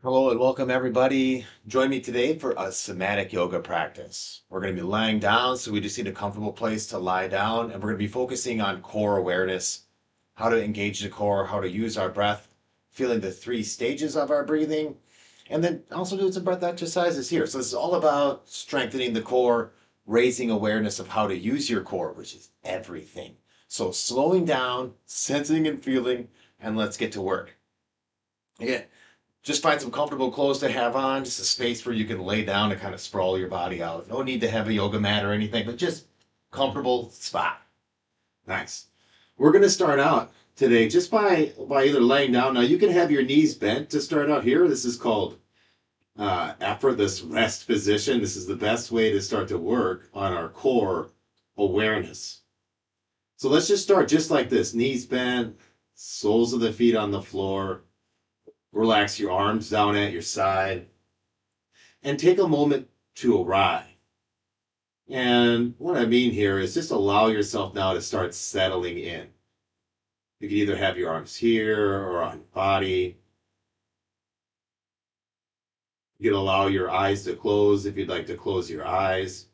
Hello and welcome everybody. Join me today for a somatic yoga practice. We're going to be lying down, so we just need a comfortable place to lie down, and we're going to be focusing on core awareness, how to engage the core, how to use our breath, feeling the three stages of our breathing, and then also doing some breath exercises here. So this is all about strengthening the core, raising awareness of how to use your core, which is everything. So slowing down, sensing and feeling, and let's get to work. Again, just find some comfortable clothes to have on, just a space where you can lay down and kind of sprawl your body out. No need to have a yoga mat or anything, but just comfortable spot. Nice. We're going to start out today just by either laying down. Now you can have your knees bent to start out here. This is called effortless rest position. This is the best way to start to work on our core awareness. So let's just start just like this. Knees bent, soles of the feet on the floor. Relax your arms down at your side and take a moment to arrive. And what I mean here is just allow yourself now to start settling in. You can either have your arms here or on your body. You can allow your eyes to close if you'd like to close your eyes.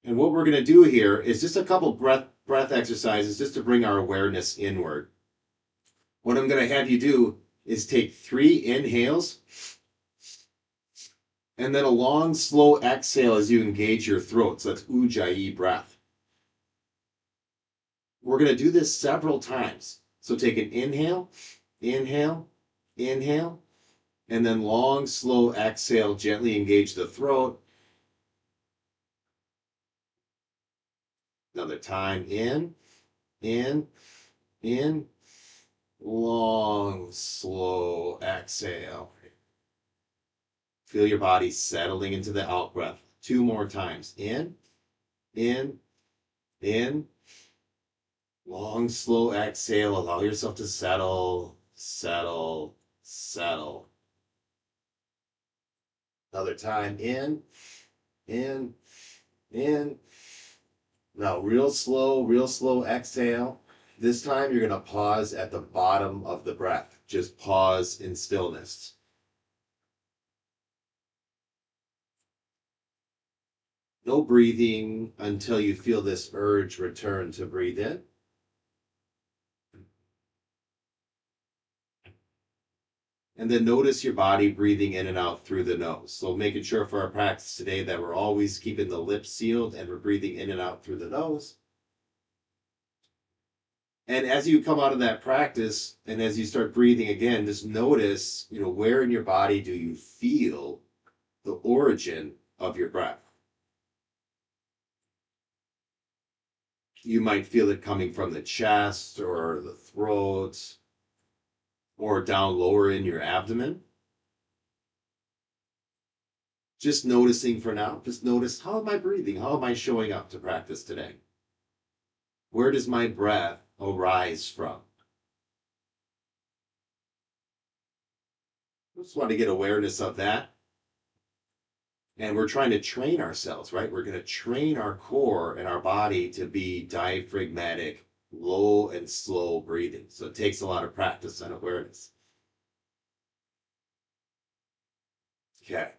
And what we're going to do here is just a couple breath exercises just to bring our awareness inward. What I'm going to have you do is take 3 inhales and then a long, slow exhale as you engage your throat. So that's ujjayi breath. We're going to do this several times. So take an inhale, inhale, inhale, and then long, slow exhale. Gently engage the throat. Another time. In, in, in. Long, slow exhale. Feel your body settling into the out breath. 2 more times. In, in, in. Long, slow exhale. Allow yourself to settle, settle, settle. Another time. In, in, in. Now, real slow exhale. This time you're going to pause at the bottom of the breath. Just pause in stillness. No breathing until you feel this urge return to breathe in. And then notice your body breathing in and out through the nose. So making sure for our practice today that we're always keeping the lips sealed and we're breathing in and out through the nose. And as you come out of that practice and as you start breathing again, just notice, where in your body do you feel the origin of your breath? You might feel it coming from the chest or the throat or down lower in your abdomen. Just noticing for now, just notice, how am I breathing? How am I showing up to practice today? Where does my breath arise from? Just want to get awareness of that. And we're trying to train ourselves, right? We're going to train our core and our body to be diaphragmatic, low and slow breathing. So it takes a lot of practice and awareness. Okay.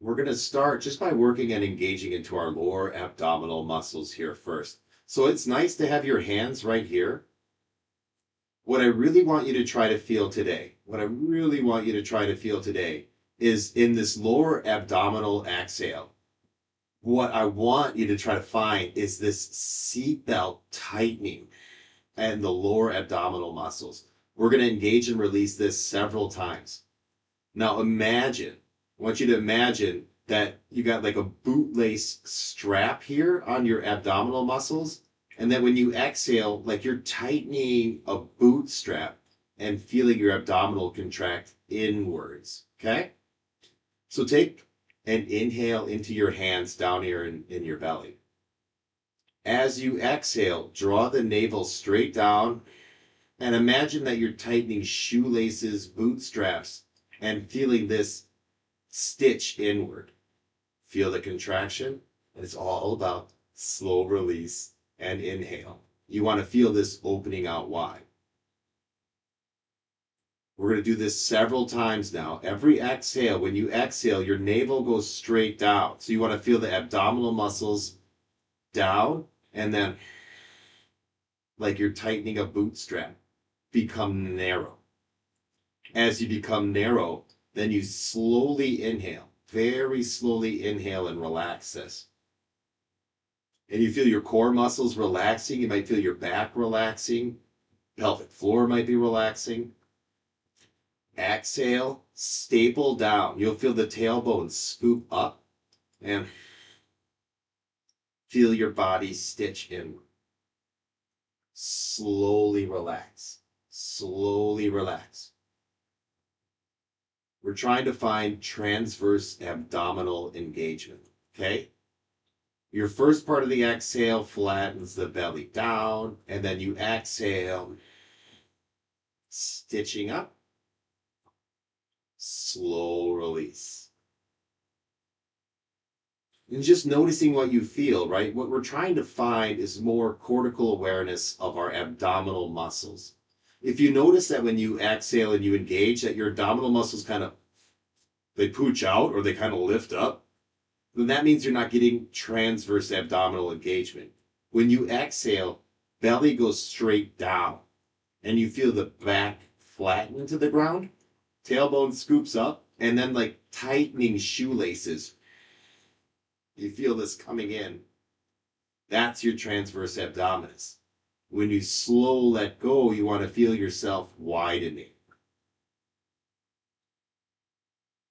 We're going to start just by working and engaging into our lower abdominal muscles here first. So it's nice to have your hands right here. What I really want you to try to feel today, is in this lower abdominal exhale. What I want you to try to find is this seatbelt tightening and the lower abdominal muscles. We're going to engage and release this several times. Now I want you to imagine that you got like a bootlace strap here on your abdominal muscles. And then when you exhale, like you're tightening a boot strap and feeling your abdominal contract inwards. Okay? So take an inhale into your hands down here in your belly. As you exhale, draw the navel straight down and imagine that you're tightening shoelaces, bootstraps, and feeling this stitch inward. Feel the contraction. And it's all about slow release and inhale. You want to feel this opening out wide. We're going to do this several times now. Every exhale, when you exhale, your navel goes straight down. So you want to feel the abdominal muscles down, and then, like you're tightening a bootstrap, become narrow. As you become narrow, then you slowly inhale, very slowly inhale and relax this. And you feel your core muscles relaxing. You might feel your back relaxing. Pelvic floor might be relaxing. Exhale, staple down. You'll feel the tailbone scoop up and feel your body stitch inward. Slowly relax. Slowly relax. We're trying to find transverse abdominal engagement, okay? Your first part of the exhale flattens the belly down, and then you exhale, stitching up, slow release. And just noticing what you feel, right? What we're trying to find is more cortical awareness of our abdominal muscles. If you notice that when you exhale and you engage, that your abdominal muscles they pooch out or they kind of lift up, then that means you're not getting transverse abdominal engagement. When you exhale, belly goes straight down and you feel the back flatten to the ground, tailbone scoops up, and then like tightening shoelaces. You feel this coming in. That's your transverse abdominis. When you slow let go, you want to feel yourself widening.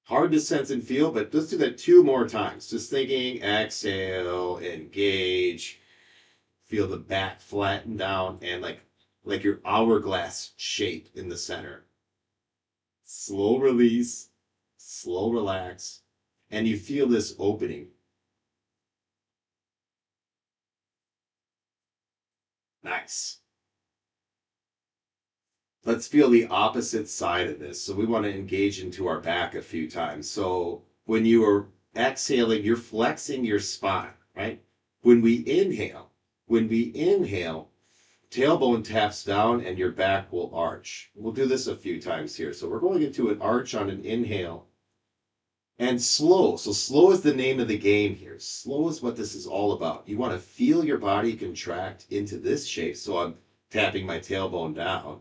Hard to sense and feel, but let's do that 2 more times. Just thinking, exhale, engage. Feel the back flatten down and like your hourglass shape in the center. Slow release, slow relax, and you feel this opening. Nice. Let's feel the opposite side of this. So we want to engage into our back a few times. So when you are exhaling, you're flexing your spine, right? When we inhale, tailbone taps down and your back will arch. We'll do this a few times here. So we're going into an arch on an inhale and slow. So slow is the name of the game here. Slow is what this is all about. You want to feel your body contract into this shape. So I'm tapping my tailbone down.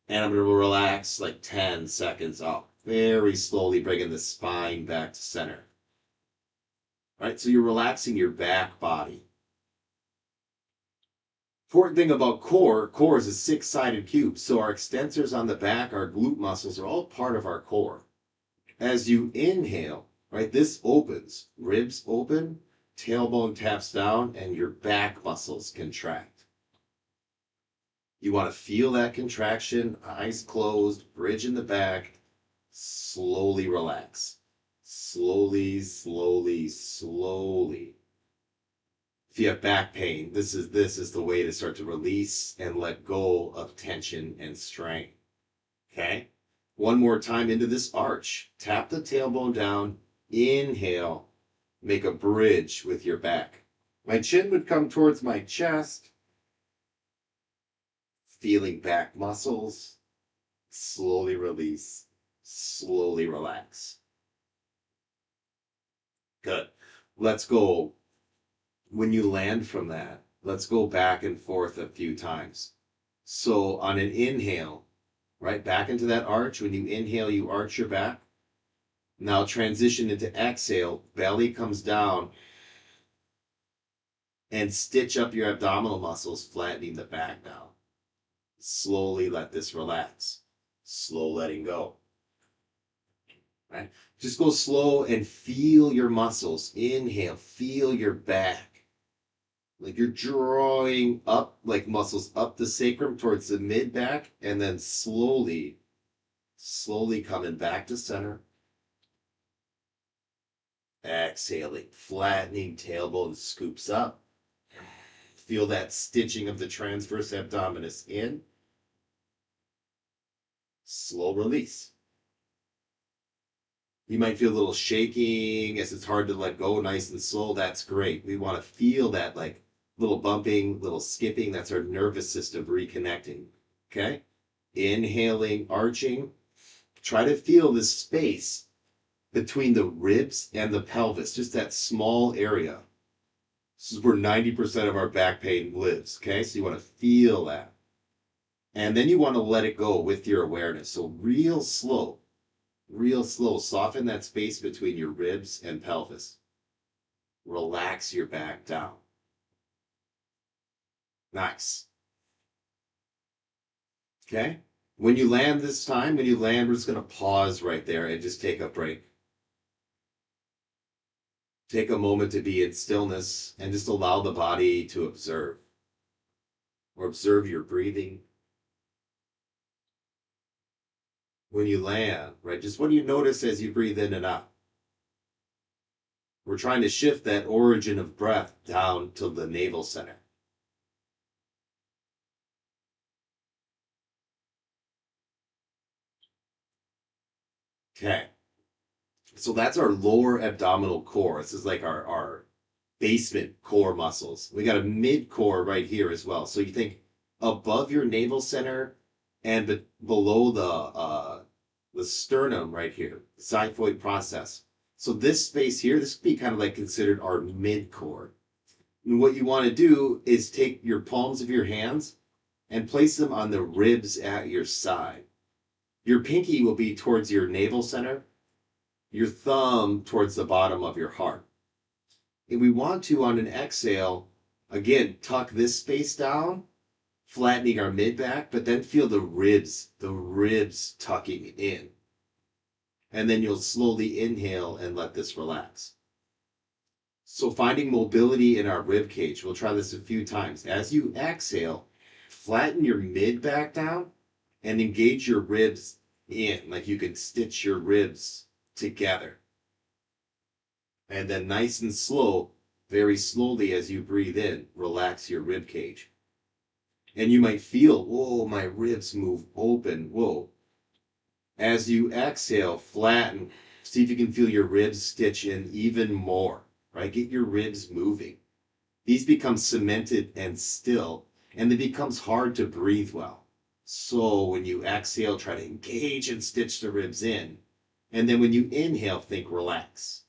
And I'm going to relax like 10 seconds up. Very slowly bringing the spine back to center. Right? So you're relaxing your back body. Important thing about core is a 6-sided cube. So our extensors on the back, our glute muscles are all part of our core. As you inhale, right, this opens. Ribs open, tailbone taps down, and your back muscles contract. You want to feel that contraction, eyes closed, bridge in the back, slowly relax. Slowly, slowly, slowly. If you have back pain, this is the way to start to release and let go of tension and strain. Okay? One more time into this arch. Tap the tailbone down, inhale, make a bridge with your back. My chin would come towards my chest. Feeling back muscles, slowly release, slowly relax. Good. Let's go. When you land from that, let's go back and forth a few times. So on an inhale, right back into that arch. When you inhale, you arch your back. Now transition into exhale, belly comes down and stitch up your abdominal muscles, flattening the back down. Slowly let this relax. Slow letting go. Right? Just go slow and feel your muscles. Inhale, feel your back. Like you're drawing up, like muscles up the sacrum towards the mid back, and then slowly coming back to center. Exhaling, flattening, tailbone scoops up. Feel that stitching of the transverse abdominis in. Slow release. You might feel a little shaking as it's hard to let go nice and slow. That's great. We want to feel that like little bumping, little skipping. That's our nervous system reconnecting. Okay? Inhaling, arching. Try to feel this space between the ribs and the pelvis, just that small area. This is where 90% of our back pain lives. Okay? So you want to feel that. And then you want to let it go with your awareness. So real slow. Real slow. Soften that space between your ribs and pelvis. Relax your back down. Nice. Okay? When you land this time, when you land, we're just going to pause right there and just take a break. Take a moment to be in stillness and just allow the body to observe. Or observe your breathing. When you land, right? Just what do you notice as you breathe in and out? We're trying to shift that origin of breath down to the navel center. Okay. So that's our lower abdominal core. This is like our basement core muscles. We got a mid core right here as well. So you think above your navel center and below the sternum right here, the xiphoid process. So this space here, this would be kind of like considered our mid core. And what you want to do is take your palms of your hands and place them on the ribs at your side. Your pinky will be towards your navel center, your thumb towards the bottom of your heart. And we want to, on an exhale, again, tuck this space down, flattening our mid back, but then feel the ribs tucking in. And then you'll slowly inhale and let this relax. So finding mobility in our rib cage, we'll try this a few times. As you exhale, flatten your mid back down and engage your ribs in, like you can stitch your ribs together. And then nice and slow, very slowly as you breathe in, relax your rib cage. And you might feel, whoa, my ribs move open, whoa. As you exhale, flatten. See if you can feel your ribs stitch in even more, right? Get your ribs moving. These become cemented and still, and it becomes hard to breathe well. So when you exhale, try to engage and stitch the ribs in. And then when you inhale, think relax.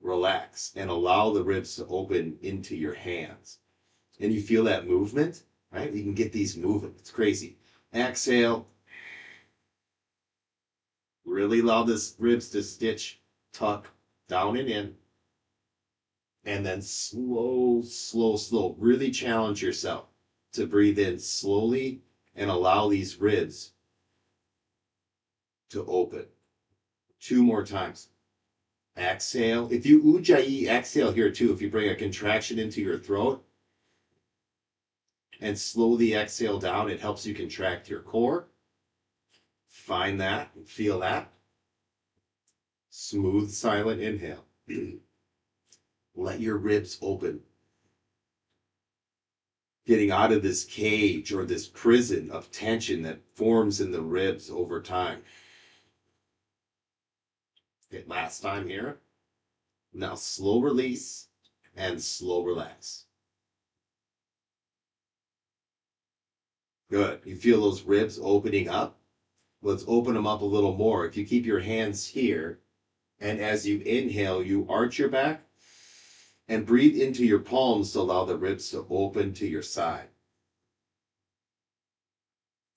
Relax and allow the ribs to open into your hands. And you feel that movement, right? You can get these moving. It's crazy. Exhale. Really allow this ribs to stitch, tuck, down and in. And then slow, slow, slow. Really challenge yourself to breathe in slowly and allow these ribs to open. 2 more times. Exhale. If you ujjayi, exhale here too. If you bring a contraction into your throat and slowly exhale down, it helps you contract your core. Find that and feel that. Smooth, silent inhale. Let your ribs open. Getting out of this cage or this prison of tension that forms in the ribs over time. Okay, last time here. Now slow release and slow relax. Good. You feel those ribs opening up? Let's open them up a little more. If you keep your hands here, and as you inhale, you arch your back and breathe into your palms to allow the ribs to open to your side.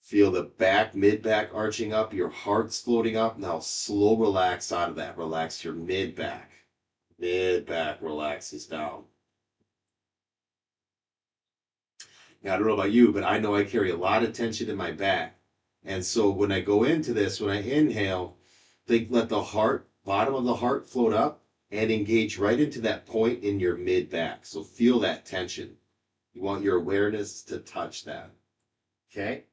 Feel the back, mid-back arching up, your heart's floating up. Now slow relax out of that. Relax your mid-back. Mid-back relaxes down. Now, I don't know about you, but I know I carry a lot of tension in my back. And so when I go into this, when I inhale, let the heart, bottom of the heart float up and engage right into that point in your mid-back. So feel that tension. You want your awareness to touch that. Okay?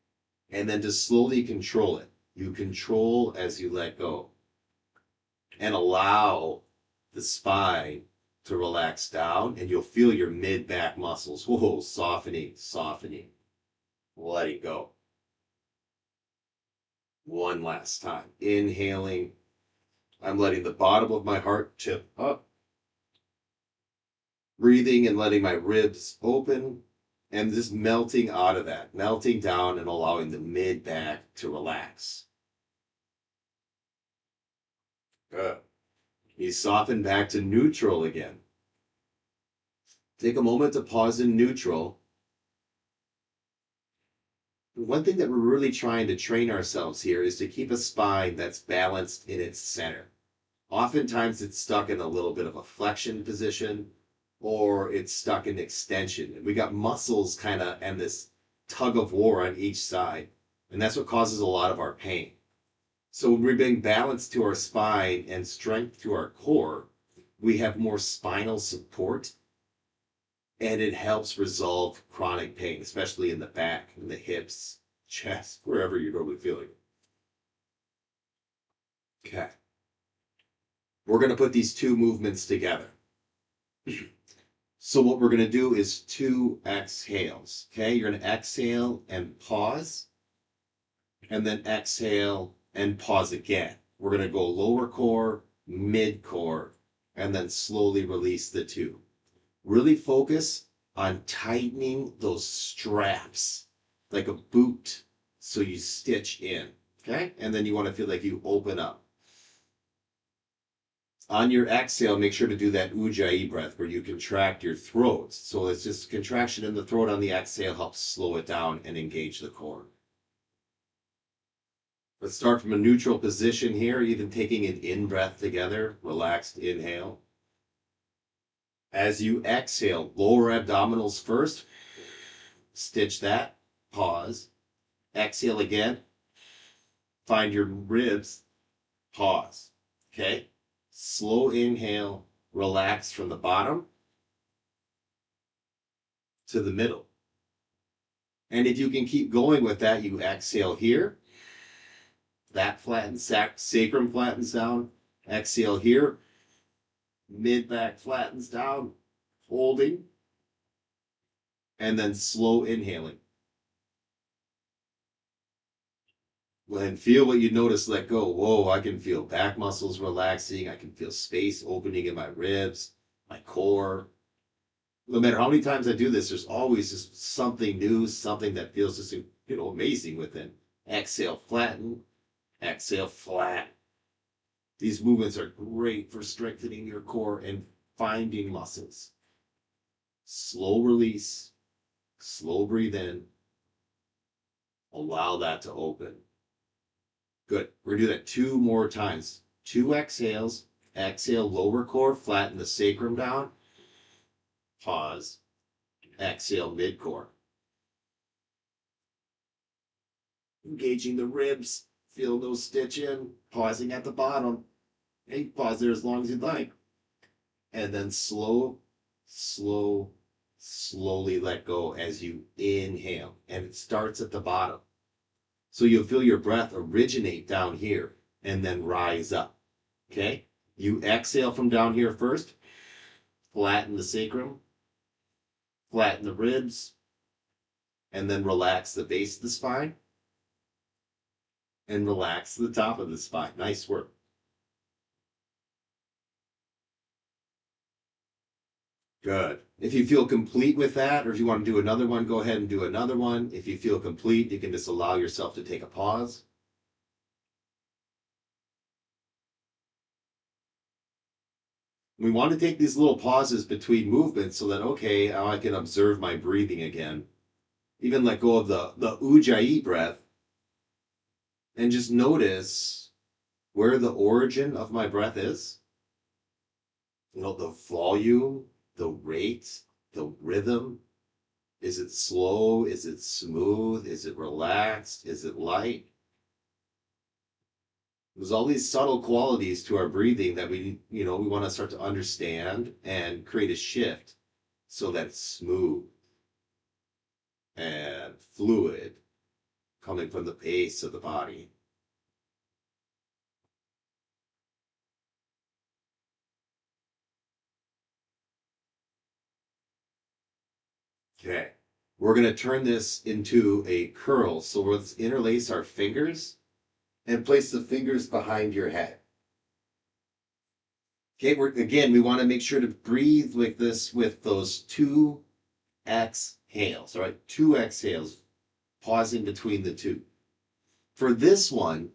And then to slowly control it. You control as you let go. And allow the spine to relax down, and you'll feel your mid-back muscles, whoa, softening, softening, letting go. One last time. Inhaling I'm letting the bottom of my heart tip up, breathing and letting my ribs open, and just melting out of that, melting down and allowing the mid back to relax. Good. You soften back to neutral again. Take a moment to pause in neutral. One thing that we're really trying to train ourselves here is to keep a spine that's balanced in its center. Oftentimes it's stuck in a little bit of a flexion position or it's stuck in extension. And we got muscles kind of and this tug of war on each side. And that's what causes a lot of our pain. So when we bring balance to our spine and strength to our core, we have more spinal support and it helps resolve chronic pain, especially in the back, in the hips, chest, wherever you're normally feeling it. Okay. We're going to put these two movements together. So what we're going to do is 2 exhales. Okay, you're going to exhale and pause, and then exhale and pause again. We're going to go lower core, mid core, and then slowly release the 2. Really focus on tightening those straps like a boot so you stitch in. Okay, and then you want to feel like you open up. On your exhale, make sure to do that ujjayi breath where you contract your throat. So it's just contraction in the throat on the exhale helps slow it down and engage the core. Let's start from a neutral position here, even taking an in-breath together, relaxed inhale. As you exhale, lower abdominals first, stitch that, pause. Exhale again, find your ribs, pause. Okay? Slow inhale, relax from the bottom to the middle. And if you can keep going with that, you exhale here. That flattens, sacrum flattens down. Exhale here. Mid back flattens down. Holding. And then slow inhaling. When feel what you notice, let go. Whoa, I can feel back muscles relaxing. I can feel space opening in my ribs, my core. No matter how many times I do this, there's always just something new, something that feels just, amazing within. Exhale, flatten. Exhale, flat. These movements are great for strengthening your core and finding muscles. Slow release, slow breathe in. Allow that to open. Good. We're going to do that 2 more times. 2 exhales. Exhale, lower core, flatten the sacrum down. Pause. Exhale, mid-core. Engaging the ribs. Feel those stitch in. Pausing at the bottom. Hey, pause there as long as you'd like. And then slowly let go as you inhale. And it starts at the bottom. So you'll feel your breath originate down here and then rise up. Okay? You exhale from down here first. Flatten the sacrum. Flatten the ribs. And then relax the base of the spine. And relax the top of the spine. Nice work. Good. If you feel complete with that, or if you want to do another one, go ahead and do another one. If you feel complete, you can just allow yourself to take a pause. We want to take these little pauses between movements so that, okay, now I can observe my breathing again. Even let go of the ujjayi breath and just notice where the origin of my breath is. The volume, the rate, the rhythm. Is it slow? Is it smooth? Is it relaxed? Is it light? There's all these subtle qualities to our breathing that we want to start to understand and create a shift so that it's smooth and fluid coming from the base of the body. Okay, we're going to turn this into a curl. So let's interlace our fingers and place the fingers behind your head. Okay, we want to make sure to breathe like this with those two exhales, all right? Two exhales, pausing between the two. For this one,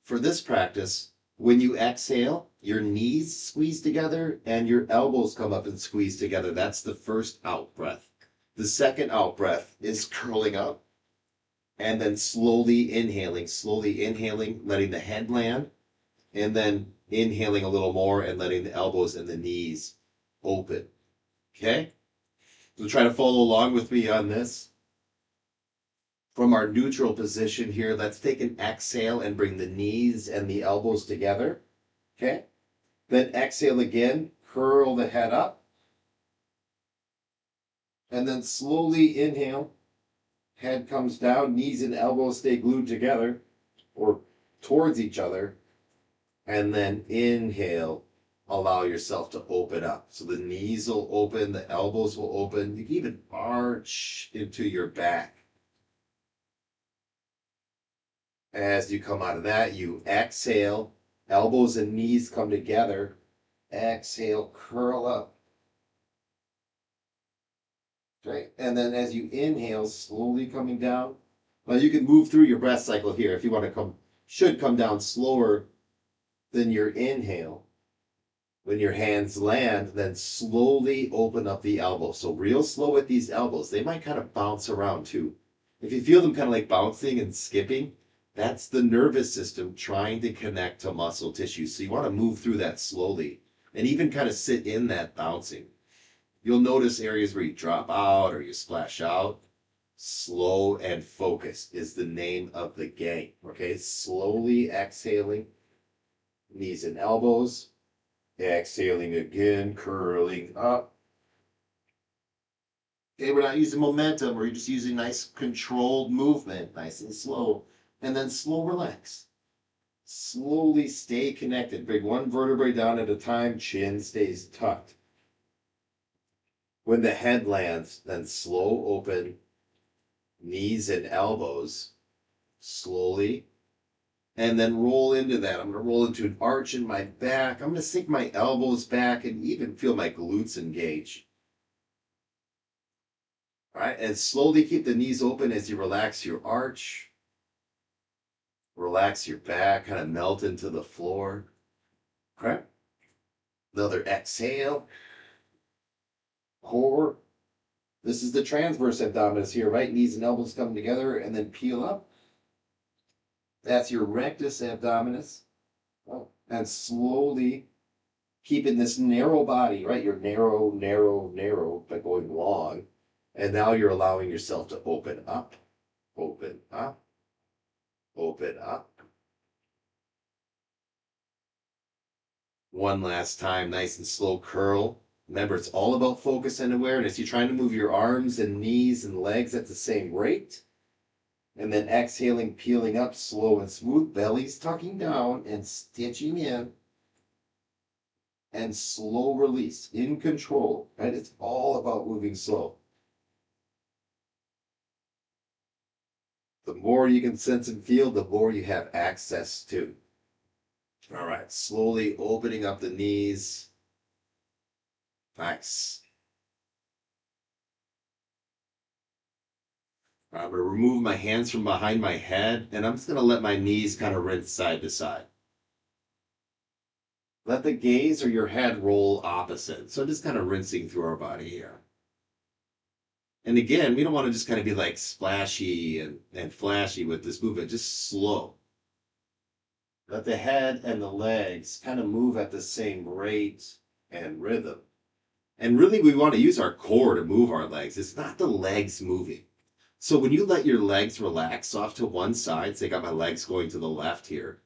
for this practice, when you exhale, your knees squeeze together and your elbows come up and squeeze together. That's the first out breath. The second out breath is curling up and then slowly inhaling, letting the head land, and then inhaling a little more and letting the elbows and the knees open. Okay? So try to follow along with me on this. From our neutral position here, let's take an exhale and bring the knees and the elbows together. Okay? Then exhale again, curl the head up. And then slowly inhale, head comes down, knees and elbows stay glued together or towards each other. And then inhale, allow yourself to open up. So the knees will open, the elbows will open. You can even arch into your back. As you come out of that, you exhale, elbows and knees come together. Exhale, curl up. Okay, and then as you inhale, slowly coming down. Now you can move through your breath cycle here if you want to should come down slower than your inhale. When your hands land, then slowly open up the elbows. So real slow with these elbows. They might kind of bounce around too. If you feel them kind of like bouncing and skipping, that's the nervous system trying to connect to muscle tissue. So you want to move through that slowly and even kind of sit in that bouncing. You'll notice areas where you drop out or you splash out. Slow and focused is the name of the game. Okay, slowly exhaling, knees and elbows. Exhaling again, curling up. Okay, we're not using momentum. We're just using nice controlled movement, nice and slow. And then slow relax. Slowly stay connected. Bring one vertebrae down at a time. Chin stays tucked. When the head lands, then slow open. Knees and elbows. Slowly. And then roll into that. I'm going to roll into an arch in my back. I'm going to sink my elbows back and even feel my glutes engage. All right, and slowly keep the knees open as you relax your arch. Relax your back, kind of melt into the floor. Okay. Another exhale. Core. This is the transverse abdominus here, right? Knees and elbows come together and then peel up. That's your rectus abdominis. Oh, and slowly keeping this narrow body, right? You're narrow, narrow, narrow, but going long. And now you're allowing yourself to open up, open up, open up. One last time, nice and slow curl. Remember, it's all about focus and awareness. You're trying to move your arms and knees and legs at the same rate. And then exhaling, peeling up, slow and smooth. Belly's tucking down and stitching in. And slow release, in control. Right? It's all about moving slow. The more you can sense and feel, the more you have access to. All right, slowly opening up the knees. Nice. I'm going to remove my hands from behind my head, and I'm just going to let my knees kind of rinse side to side. Let the gaze or your head roll opposite. So just kind of rinsing through our body here. And again, we don't want to just kind of be like splashy and flashy with this movement, just slow. Let the head and the legs kind of move at the same rate and rhythm. And really, we want to use our core to move our legs. It's not the legs moving. So when you let your legs relax off to one side, say I got my legs going to the left here,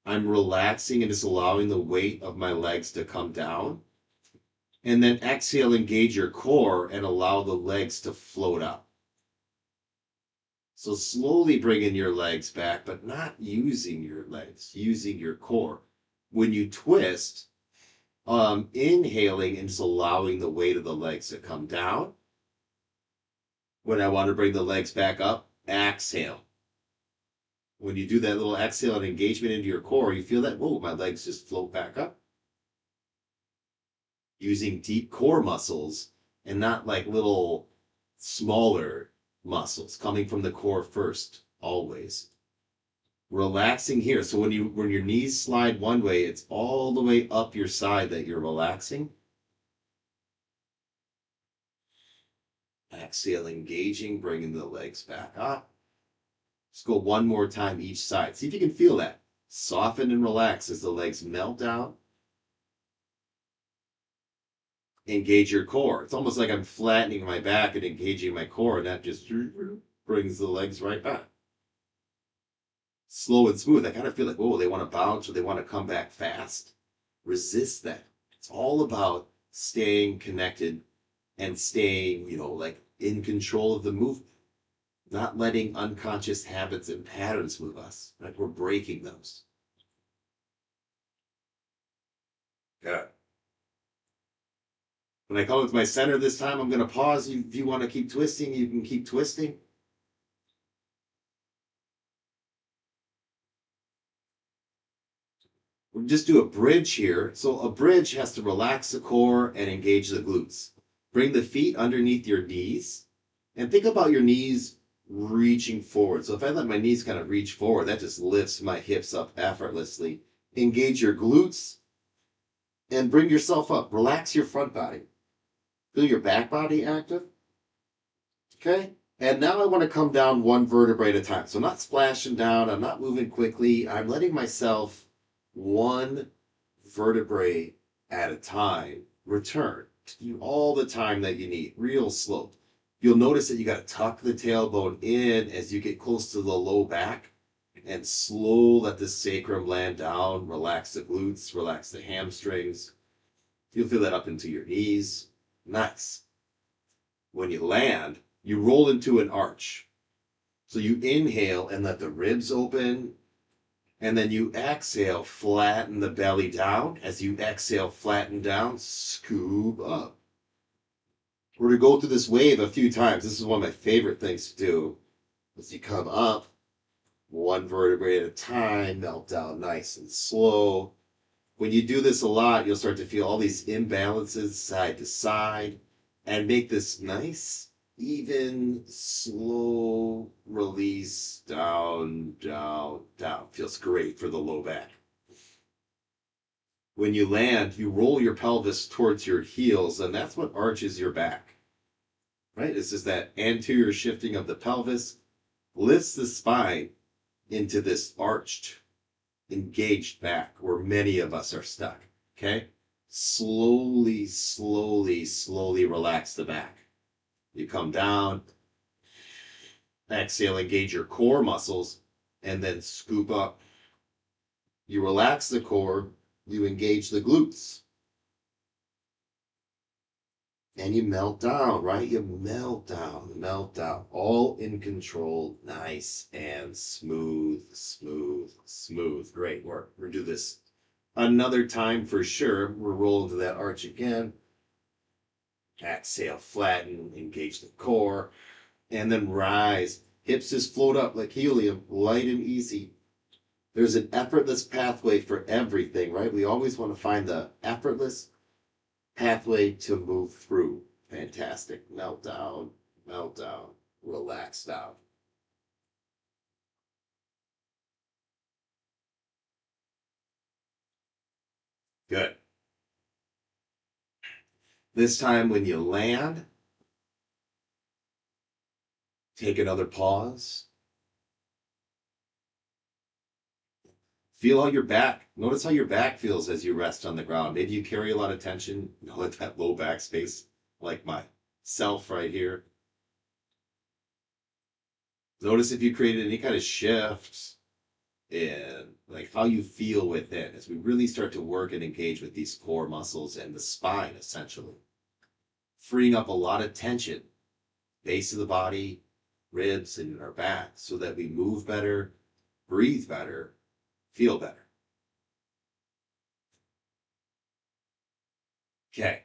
I'm relaxing and just allowing the weight of my legs to come down. And then exhale, engage your core and allow the legs to float up. So slowly bring in your legs back, but not using your legs, using your core. When you twist, inhaling and just allowing the weight of the legs to come down. When I want to bring the legs back up, exhale. When you do that little exhale and engagement into your core, you feel that, whoa, my legs just float back up. using deep core muscles and not like little smaller muscles coming from the core first, always. Relaxing here. So when your knees slide one way, it's all the way up your side that you're relaxing. Exhale, engaging, bringing the legs back up. Just go one more time each side. See if you can feel that. Soften and relax as the legs melt down. Engage your core. It's almost like I'm flattening my back and engaging my core, and that just brings the legs right back. Slow and smooth. I kind of feel like, oh, they want to bounce or they want to come back fast. Resist that. It's all about staying connected and staying, like in control of the movement, not letting unconscious habits and patterns move us. Like we're breaking those. Good. When I come to my center this time, I'm going to pause. If you want to keep twisting, you can keep twisting. We'll just do a bridge here. So a bridge has to relax the core and engage the glutes. Bring the feet underneath your knees and think about your knees reaching forward. So if I let my knees kind of reach forward, that just lifts my hips up effortlessly. Engage your glutes and bring yourself up. Relax your front body. Feel your back body active. Okay? And now I want to come down one vertebrae at a time. So I'm not splashing down. I'm not moving quickly. I'm letting myself one vertebrae at a time return to you all the time that you need. Real slow. You'll notice that you got to tuck the tailbone in as you get close to the low back and slow let the sacrum land down. Relax the glutes, relax the hamstrings. You'll feel that up into your knees. Nice. When you land, you roll into an arch. So you inhale and let the ribs open. And then you exhale, flatten the belly down. As you exhale, flatten down, scoop up. We're going to go through this wave a few times. This is one of my favorite things to do. As you come up, one vertebrae at a time, melt down nice and slow. When you do this a lot, you'll start to feel all these imbalances side to side and make this nice, even, slow release down, down, down. Feels great for the low back. When you land, you roll your pelvis towards your heels, and that's what arches your back. Right? This is that anterior shifting of the pelvis, lifts the spine into this arched, engaged back where many of us are stuck. Okay? Slowly, slowly, slowly relax the back. You come down, exhale, engage your core muscles, and then scoop up. You relax the core, you engage the glutes. And you melt down, right? You melt down, all in control, nice and smooth, smooth, smooth. Great work. We'll do this another time for sure. We'll roll into that arch again. Exhale, flatten, engage the core, and then rise. Hips just float up like helium, light and easy. There's an effortless pathway for everything, right? We always want to find the effortless pathway to move through. Fantastic. Melt down, relax down. Good. This time when you land, take another pause. Feel how your back, notice how your back feels as you rest on the ground. Maybe you carry a lot of tension, at that low back space, like myself right here. Notice if you created any kind of shifts in like how you feel within as we really start to work and engage with these core muscles and the spine, essentially. Freeing up a lot of tension, base of the body, ribs, and our back so that we move better, breathe better, feel better. Okay,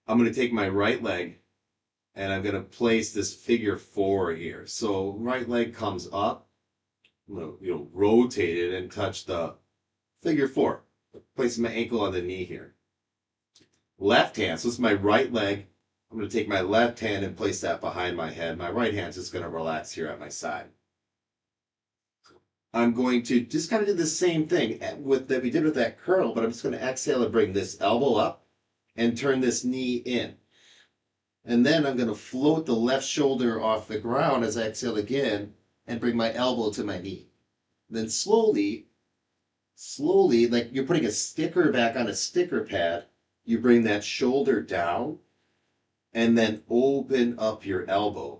I'm going to take my right leg and I'm going to place this figure 4 here. So right leg comes up, I'm going to rotate it and touch the figure 4. Place my ankle on the knee here. left hand. So this is my right leg. I'm going to take my left hand and place that behind my head. My right hand's just going to relax here at my side. I'm going to just kind of do the same thing with that we did with that curl, but I'm just going to exhale and bring this elbow up and turn this knee in. And then I'm going to float the left shoulder off the ground as I exhale again and bring my elbow to my knee. Then slowly, like you're putting a sticker back on a sticker pad, you bring that shoulder down and then open up your elbow.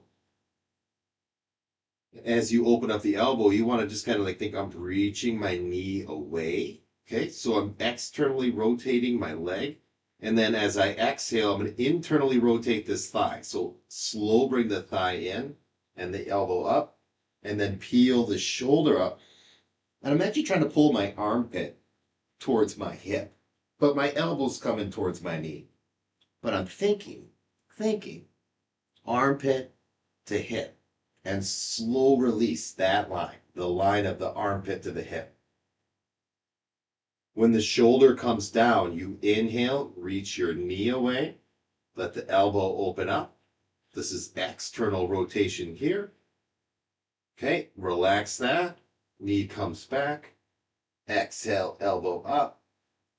As you open up the elbow, you want to just kind of like think I'm reaching my knee away. Okay, so I'm externally rotating my leg. And then as I exhale, I'm going to internally rotate this thigh. So slow bring the thigh in and the elbow up, and then peel the shoulder up. And I'm actually trying to pull my armpit towards my hip, but my elbow's coming towards my knee. But I'm thinking, armpit to hip, and slow release that line, the line of the armpit to the hip. When the shoulder comes down, you inhale, reach your knee away, let the elbow open up. This is external rotation here. Okay, relax that. Knee comes back. Exhale, elbow up.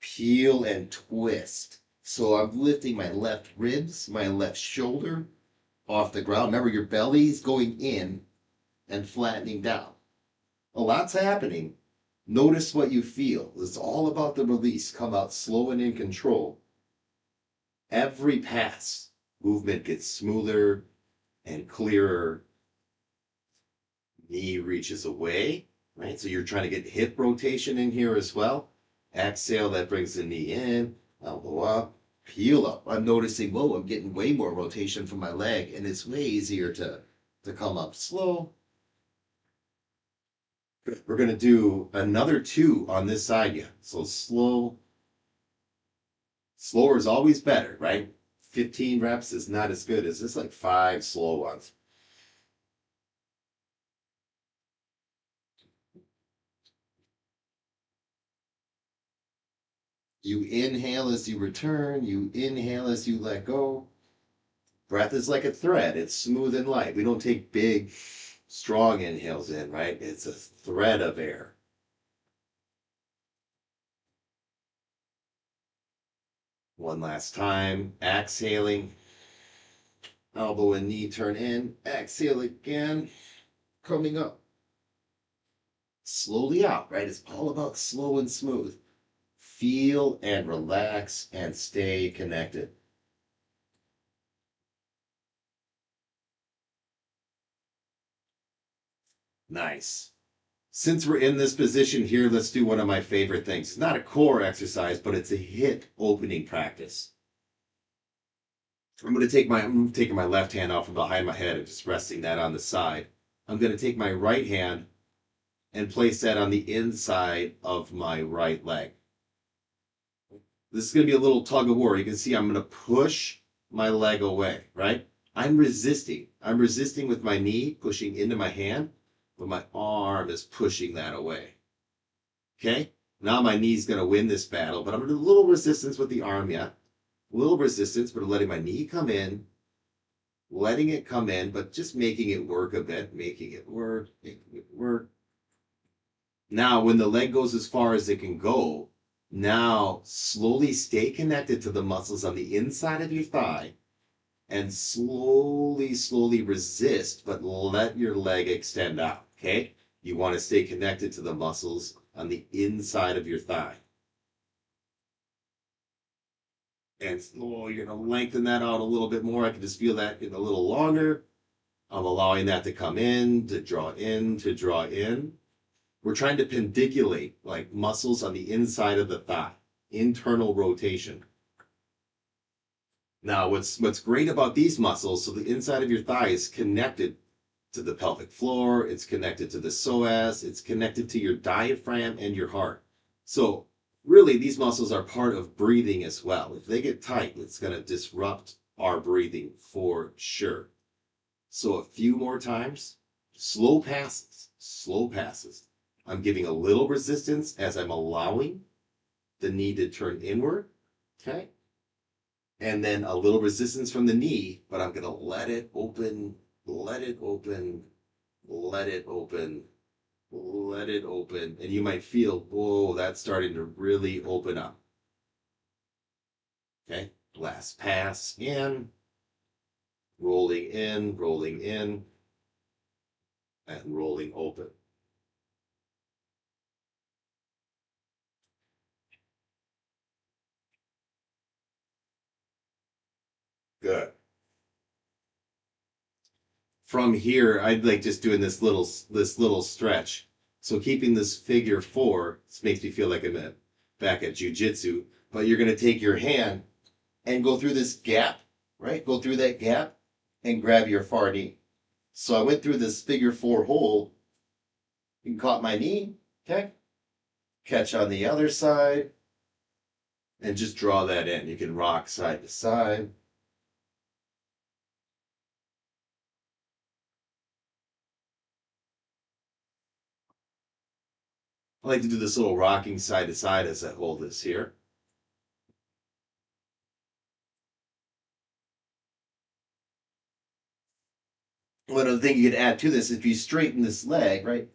Peel and twist. So I'm lifting my left ribs, my left shoulder off the ground. Remember, your belly's going in and flattening down. A lot's happening. Notice what you feel. It's all about the release. Come out slow and in control. Every pass, movement gets smoother and clearer. Knee reaches away, right? So you're trying to get hip rotation in here as well. Exhale, that brings the knee in, elbow up, peel up. I'm noticing, whoa, I'm getting way more rotation from my leg, and it's way easier to come up slow. We're going to do another 2 on this side yet. So slow. Slower is always better, right? 15 reps is not as good as this, like 5 slow ones. You inhale as you return. You inhale as you let go. Breath is like a thread. It's smooth and light. We don't take big, strong inhales in, right? It's a thread of air. One last time. Exhaling. Elbow and knee turn in. Exhale again. Coming up. Slowly out, right? It's all about slow and smooth. Feel and relax and stay connected. Nice. Since we're in this position here, let's do one of my favorite things. It's not a core exercise, but it's a hip opening practice. I'm taking my left hand out from behind my head and just resting that on the side. I'm going to take my right hand and place that on the inside of my right leg. This is going to be a little tug of war. You can see I'm going to push my leg away, right? I'm resisting. I'm resisting with my knee, pushing into my hand, but my arm is pushing that away. Okay? Now my knee's going to win this battle, but I'm going to do a little resistance with the arm yet. A little resistance, but letting my knee come in, letting it come in, but just making it work a bit, making it work. Now, when the leg goes as far as it can go, now slowly stay connected to the muscles on the inside of your thigh and slowly resist, but let your leg extend out, okay? You want to stay connected to the muscles on the inside of your thigh. And slowly you're going to lengthen that out a little bit more. I can just feel that getting a little longer. I'm allowing that to come in, to draw in, to draw in. We're trying to pendiculate like muscles on the inside of the thigh, internal rotation. Now, what's great about these muscles, so the inside of your thigh is connected to the pelvic floor, it's connected to the psoas, it's connected to your diaphragm and your heart. So really, these muscles are part of breathing as well. If they get tight, it's going to disrupt our breathing for sure. So a few more times, slow passes, slow passes. I'm giving a little resistance as I'm allowing the knee to turn inward, okay? and then a little resistance from the knee, but I'm going to let it open, let it open, let it open, let it open. And you might feel, whoa, that's starting to really open up. Okay, last pass in, in, rolling in, and rolling open. Good. From here, I'd like just doing this little stretch. So keeping this figure 4, this makes me feel like I'm back at jujitsu, but you're going to take your hand and go through this gap, right? Go through that gap and grab your far knee. So I went through this figure 4 hole and caught my knee, okay? Catch on the other side and just draw that in. You can rock side to side. I like to do this little rocking side to side as I hold this here. One other thing you could add to this is if you straighten this leg, right?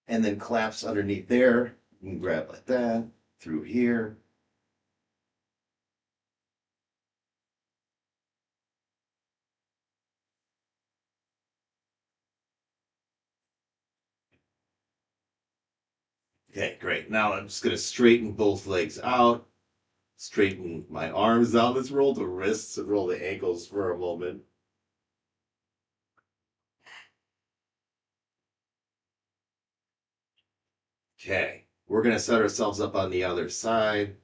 And then collapse underneath there. You can grab like that, through here. Okay, great. Now I'm just going to straighten both legs out. Straighten my arms out. Let's roll the wrists and roll the ankles for a moment. Okay, we're going to set ourselves up on the other side.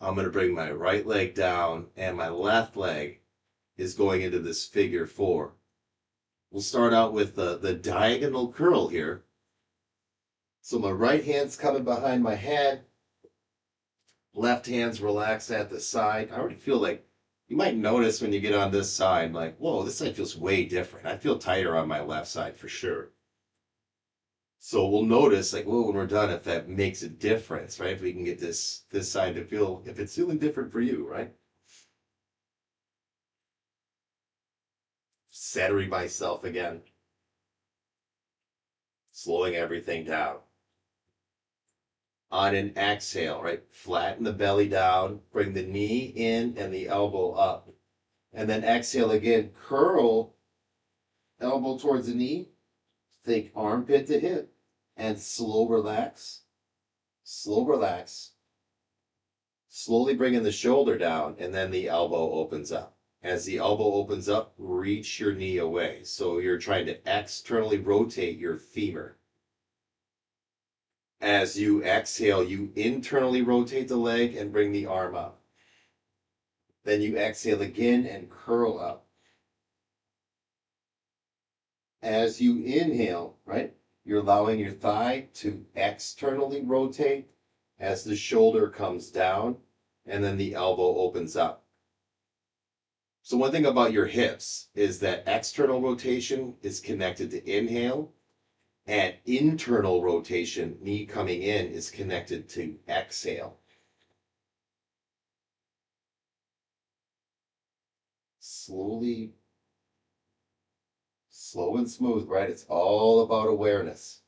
I'm going to bring my right leg down and my left leg is going into this figure 4. We'll start out with the diagonal curl here. So my right hand's coming behind my head. Left hand's relaxed at the side. I already feel like, you might notice when you get on this side, like, whoa, this side feels way different. I feel tighter on my left side for sure. So we'll notice, like, whoa, when we're done, if that makes a difference, right? If we can get this side to feel, if it's feeling different for you, right? Centering myself again. Slowing everything down. On an exhale, right? Flatten the belly down, bring the knee in and the elbow up. And then exhale again, curl elbow towards the knee, think armpit to hip, and slow relax, slowly bringing the shoulder down, and then the elbow opens up. As the elbow opens up, reach your knee away. So you're trying to externally rotate your femur. As you exhale, you internally rotate the leg and bring the arm up. Then you exhale again and curl up. As you inhale, right, you're allowing your thigh to externally rotate as the shoulder comes down and then the elbow opens up. So one thing about your hips is that external rotation is connected to inhale and internal rotation, knee coming in, is connected to exhale. Slowly, slow and smooth, right? It's all about awareness.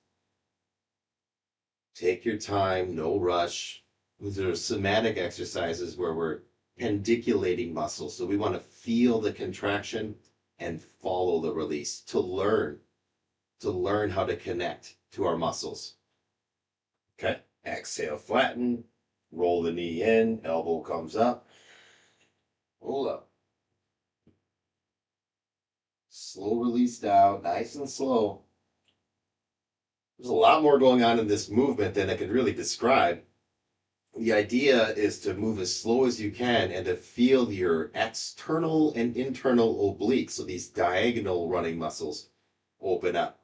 Take your time, no rush. These are somatic exercises where we're pendiculating muscles. So we want to feel the contraction and follow the release to learn how to connect to our muscles. Okay, exhale, flatten, roll the knee in, elbow comes up, hold up. Slow release down, nice and slow. There's a lot more going on in this movement than I could really describe. The idea is to move as slow as you can and to feel your external and internal obliques, so these diagonal running muscles, open up.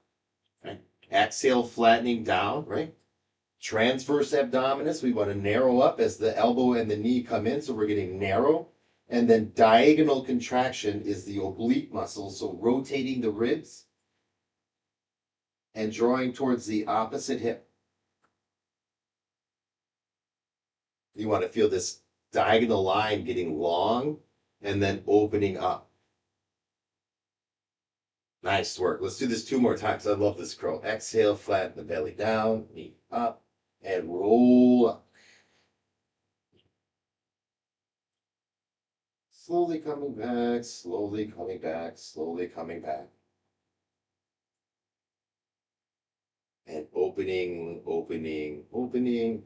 Right? Exhale, flattening down, right? Transverse abdominus, we want to narrow up as the elbow and the knee come in, so we're getting narrow. And then diagonal contraction is the oblique muscle, so rotating the ribs and drawing towards the opposite hip. You want to feel this diagonal line getting long and then opening up. Nice work. Let's do this 2 more times. I love this curl. Exhale, flatten the belly down, knee up, and roll up. Slowly coming back, slowly coming back, slowly coming back. And opening, opening, opening.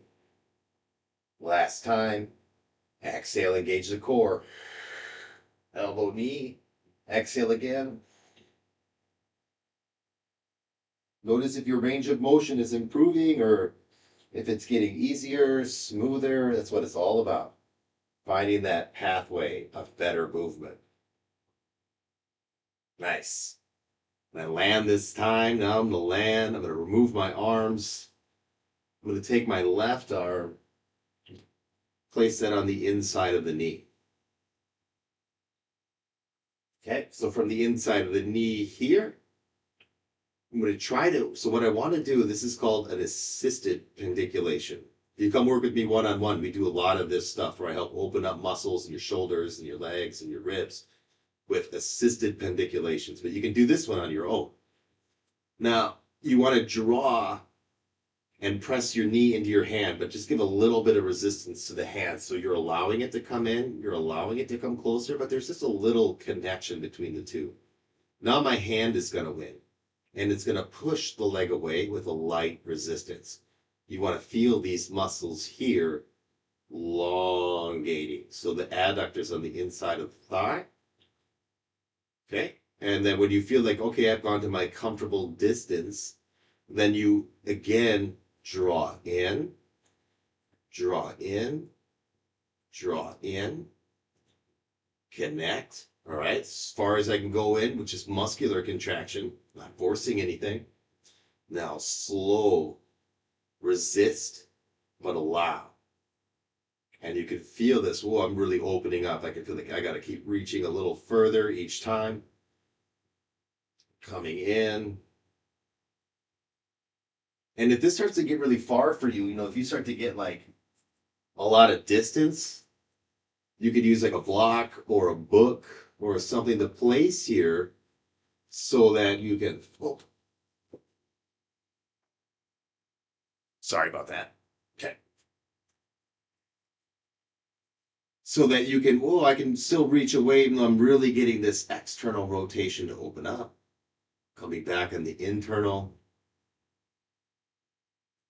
Last time. Exhale, engage the core. Elbow, knee. Exhale again. Notice if your range of motion is improving or if it's getting easier, smoother. That's what it's all about. Finding that pathway of better movement. Nice. And I land this time. Now I'm going to land. I'm going to remove my arms. I'm going to take my left arm, place that on the inside of the knee. Okay, so from the inside of the knee here, I'm going to try to, so what I want to do, this is called an assisted pendiculation. If you come work with me one-on-one, we do a lot of this stuff where I help open up muscles in your shoulders and your legs and your ribs with assisted pendiculations, but you can do this one on your own. Now, you want to draw and press your knee into your hand, but just give a little bit of resistance to the hand. So you're allowing it to come in, you're allowing it to come closer, but there's just a little connection between the two. Now my hand is going to win, and it's going to push the leg away with a light resistance. You want to feel these muscles here elongating. So the adductors on the inside of the thigh. Okay. And then when you feel like, okay, I've gone to my comfortable distance, then you again draw in, draw in, draw in, connect. All right, as far as I can go in, which is muscular contraction, not forcing anything. Now slow, resist, but allow. And you can feel this. Whoa, I'm really opening up. I can feel like I got to keep reaching a little further each time. Coming in. And if this starts to get really far for you, if you start to get like a lot of distance, you could use like a block or a book or something to place here so that you can, oh, sorry about that. Okay. So that you can, oh, I can still reach away even though I'm really getting this external rotation to open up. Coming back on the internal.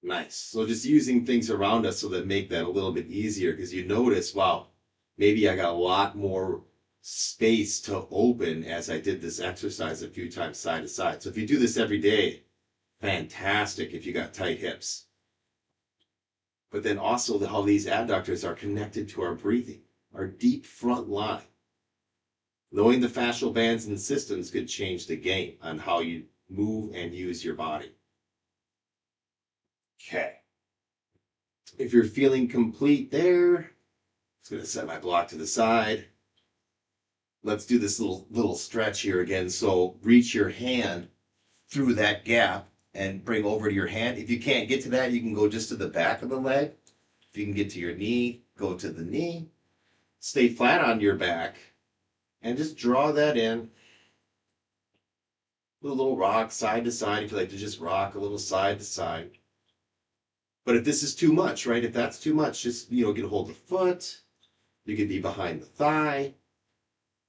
Nice. So just using things around us so that make that a little bit easier because you notice, wow, maybe I got a lot more space to open as I did this exercise a few times side to side. So if you do this every day, fantastic if you got tight hips. But then also how these adductors are connected to our breathing, our deep front line. Knowing the fascial bands and systems could change the game on how you move and use your body. Okay. If you're feeling complete there, I'm just going to set my block to the side. Let's do this little stretch here again. So reach your hand through that gap and bring over to your hand. If you can't get to that, you can go just to the back of the leg. If you can get to your knee, go to the knee. Stay flat on your back and just draw that in. A little rock side to side if you like to just rock a little side to side. But if this is too much, right? If that's too much, just, get a hold of the foot. You could be behind the thigh.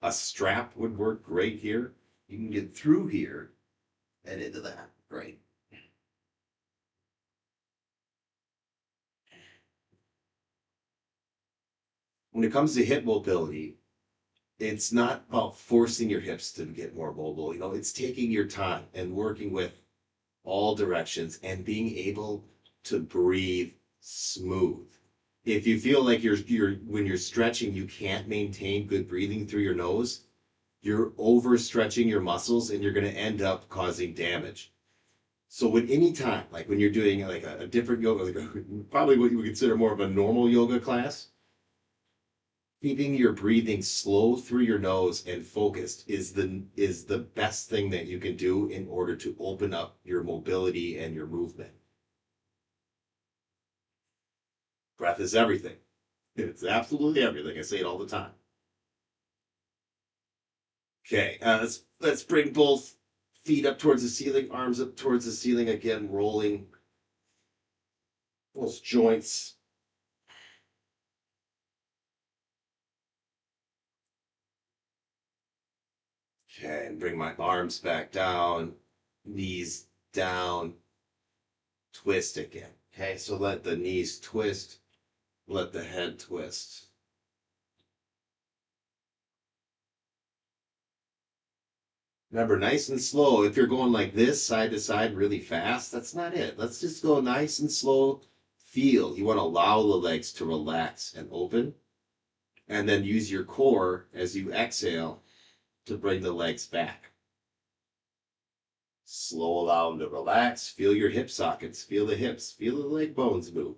A strap would work great here. You can get through here and into that. Great. When it comes to hip mobility, it's not about forcing your hips to get more mobile. It's taking your time and working with all directions and being able to breathe smooth. If you feel like when you're stretching, you can't maintain good breathing through your nose, you're overstretching your muscles and you're going to end up causing damage. So at any time, like when you're doing like a different yoga, like probably what you would consider more of a normal yoga class, keeping your breathing slow through your nose and focused is the best thing that you can do in order to open up your mobility and your movement. Breath is everything. It's absolutely everything. I say it all the time. Okay, let's bring both feet up towards the ceiling, arms up towards the ceiling again, rolling those joints. Okay, and bring my arms back down, knees down, twist again. Okay, so let the knees twist, let the head twist. Remember, nice and slow. If you're going like this, side to side, really fast, that's not it. Let's just go nice and slow. Feel. You want to allow the legs to relax and open, and then use your core as you exhale to bring the legs back. Slow, allow them to relax. Feel your hip sockets. Feel the hips. Feel the leg bones move.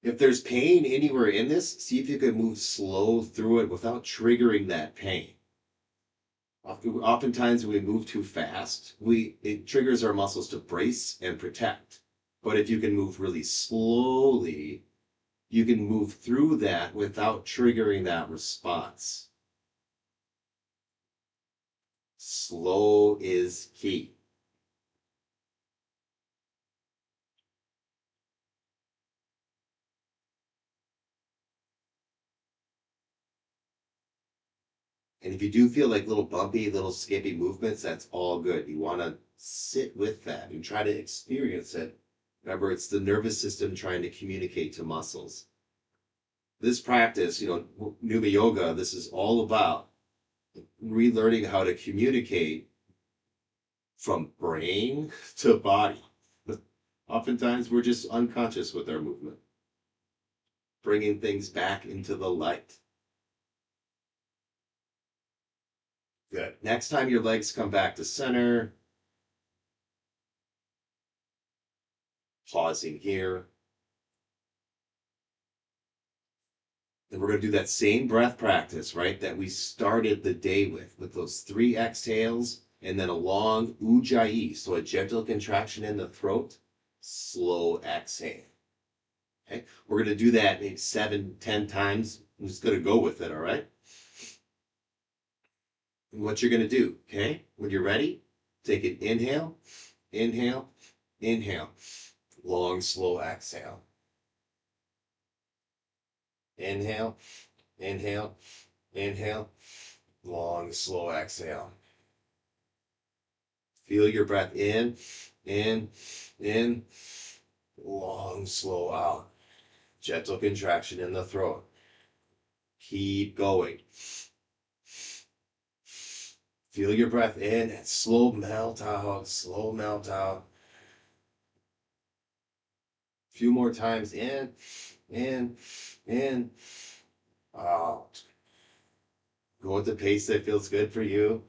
If there's pain anywhere in this, see if you can move slow through it without triggering that pain. Oftentimes, when we move too fast, it triggers our muscles to brace and protect. But if you can move really slowly, you can move through that without triggering that response. Slow is key. And if you do feel like little bumpy, little skippy movements, that's all good. You want to sit with that and try to experience it. Remember, it's the nervous system trying to communicate to muscles. This practice, Pneuma Yoga, this is all about relearning how to communicate from brain to body. Oftentimes, we're just unconscious with our movement, bringing things back into the light. Good. Next time your legs come back to center, pausing here. Then we're going to do that same breath practice, right, that we started the day with those 3 exhales and then a long ujjayi, so a gentle contraction in the throat, slow exhale. Okay, we're going to do that maybe 7, 10 times. I'm just going to go with it, all right? And what you're going to do, okay, when you're ready, take an inhale, inhale, inhale, long, slow exhale. Inhale, inhale, inhale, long, slow exhale. Feel your breath in, in, long, slow out. Gentle contraction in the throat. Keep going. Feel your breath in and slow melt out, slow melt out. A few more times in, in, out. Go at the pace that feels good for you.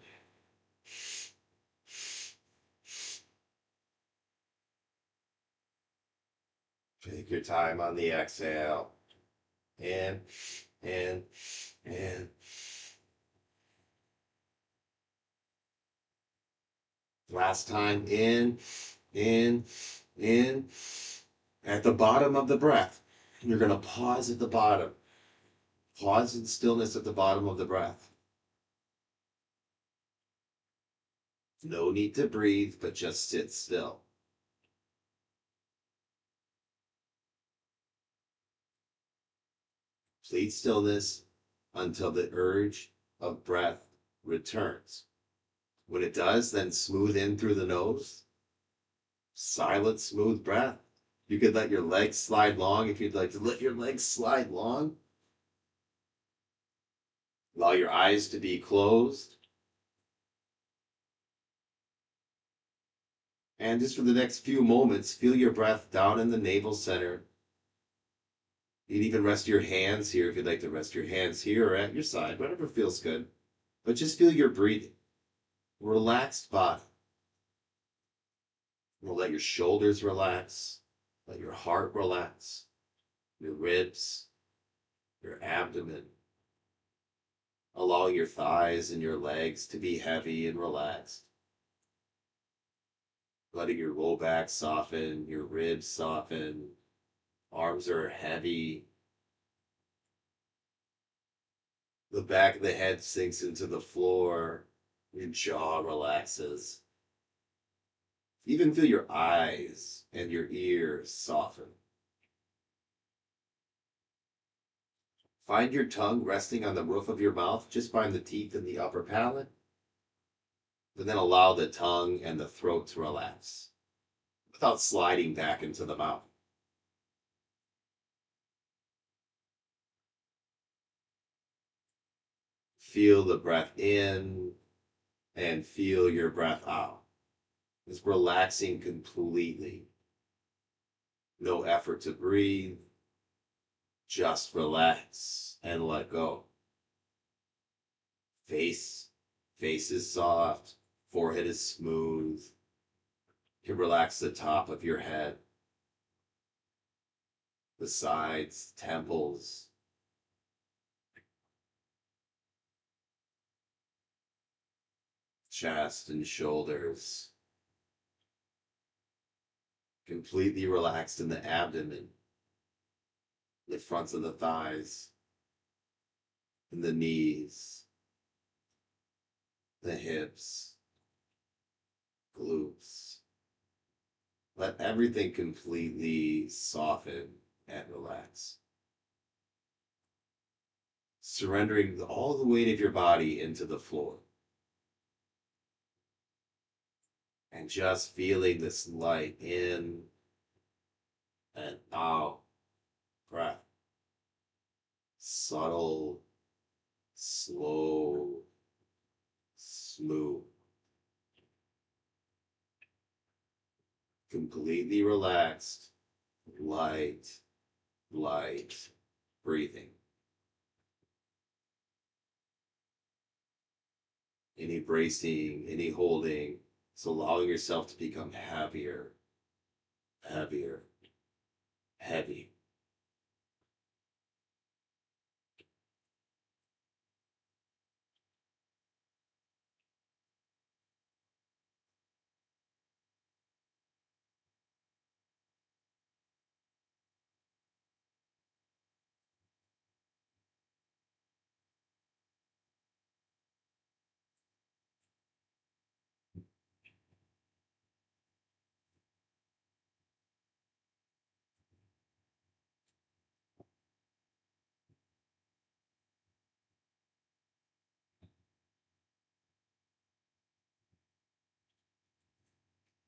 Take your time on the exhale. In, in, in. Last time, in, in. At the bottom of the breath, you're going to pause at the bottom. Pause in stillness at the bottom of the breath. No need to breathe, but just sit still. Complete stillness until the urge of breath returns. When it does, then smooth in through the nose. Silent, smooth breath. You could let your legs slide long if you'd like to let your legs slide long. Allow your eyes to be closed. And just for the next few moments, feel your breath down in the navel center. You can even rest your hands here if you'd like to rest your hands here or at your side, whatever feels good. But just feel your breathing. Relaxed body. We'll let your shoulders relax. Let your heart relax. Your ribs. Your abdomen. Allowing your thighs and your legs to be heavy and relaxed. letting your low back soften, your ribs soften, arms are heavy, the back of the head sinks into the floor, your jaw relaxes. Even feel your eyes and your ears soften. Find your tongue resting on the roof of your mouth, just find the teeth in the upper palate, and then allow the tongue and the throat to relax without sliding back into the mouth. Feel the breath in and feel your breath out. It's relaxing completely. No effort to breathe. Just relax and let go. Face is soft. Forehead is smooth. You can relax the top of your head, the sides, temples, chest and shoulders. Completely relaxed in the abdomen, the fronts of the thighs, and the knees, the hips, glutes. Let everything completely soften and relax. Surrendering all the weight of your body into the floor. And just feeling this light in and out breath. Subtle, slow, smooth. Completely relaxed, light breathing. Any bracing, any holding, so allowing yourself to become heavier, heavier, heavy.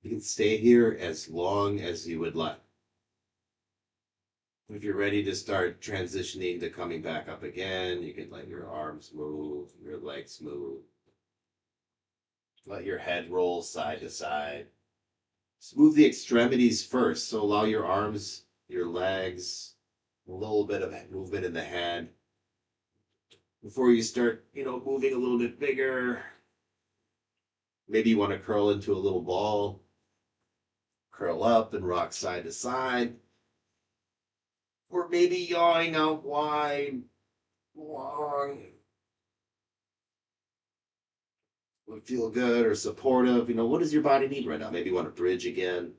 You can stay here as long as you would like. If you're ready to start transitioning to coming back up again, you can let your arms move, your legs move. Let your head roll side to side. Smooth the extremities first, so allow your arms, your legs, a little bit of movement in the head. Before you start, moving a little bit bigger, maybe you want to curl into a little ball, curl up and rock side to side. Or maybe yawing out wide, long. Would feel good or supportive. What does your body need right now? Maybe you want to bridge again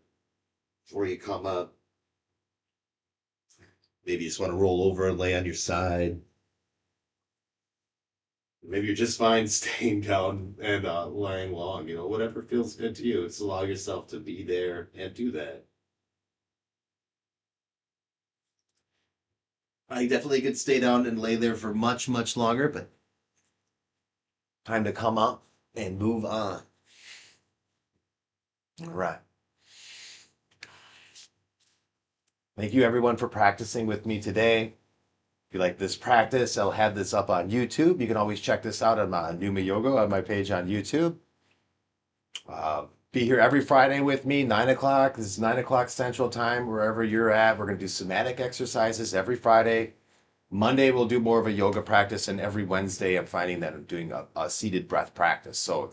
before you come up. Maybe you just want to roll over and lay on your side. Maybe you're just fine staying down and lying long. Whatever feels good to you. Just allow yourself to be there and do that. I definitely could stay down and lay there for much, much longer, but time to come up and move on. All right. Thank you everyone for practicing with me today. If you like this practice, I'll have this up on YouTube. You can always check this out on my Pneuma Yoga on my page on YouTube. Be here every Friday with me, 9 o'clock. This is 9 o'clock Central Time, wherever you're at. We're going to do somatic exercises every Friday. Monday, we'll do more of a yoga practice, and every Wednesday, I'm finding that I'm doing a seated breath practice. So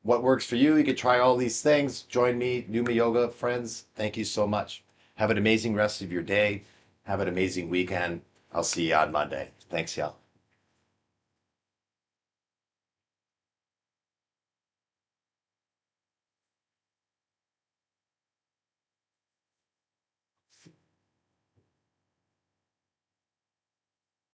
what works for you? You can try all these things. Join me, Pneuma Yoga friends. Thank you so much. Have an amazing rest of your day. Have an amazing weekend. I'll see you on Monday. Thanks, y'all.